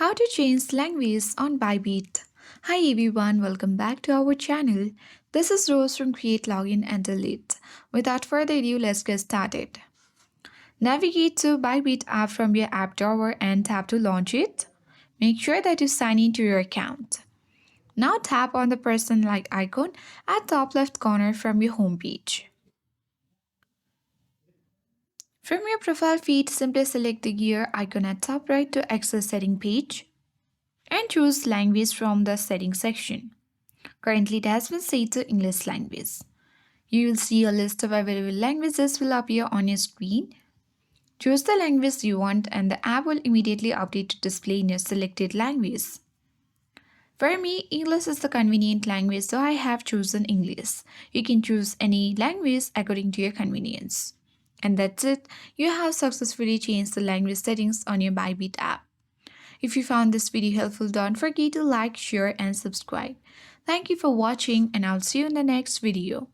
How to change language on Bybit. Hi everyone, welcome back to our channel. This is Rose from Create Login and Delete. Without further ado, let's get started. Navigate to Bybit app from your app drawer and tap to launch it. Make sure that you sign into your account. Now tap on the person like icon at top left corner from your home page. From your profile feed, simply select the gear icon at top right to access setting page and choose language from the settings section. Currently, it has been set to English language. You will see a list of available languages will appear on your screen. Choose the language you want and the app will immediately update to display in your selected language. For me, English is the convenient language, so I have chosen English. You can choose any language according to your convenience. And that's it. You have successfully changed the language settings on your Bybit app. If you found this video helpful, don't forget to like, share and subscribe. Thank you for watching and I'll see you in the next video.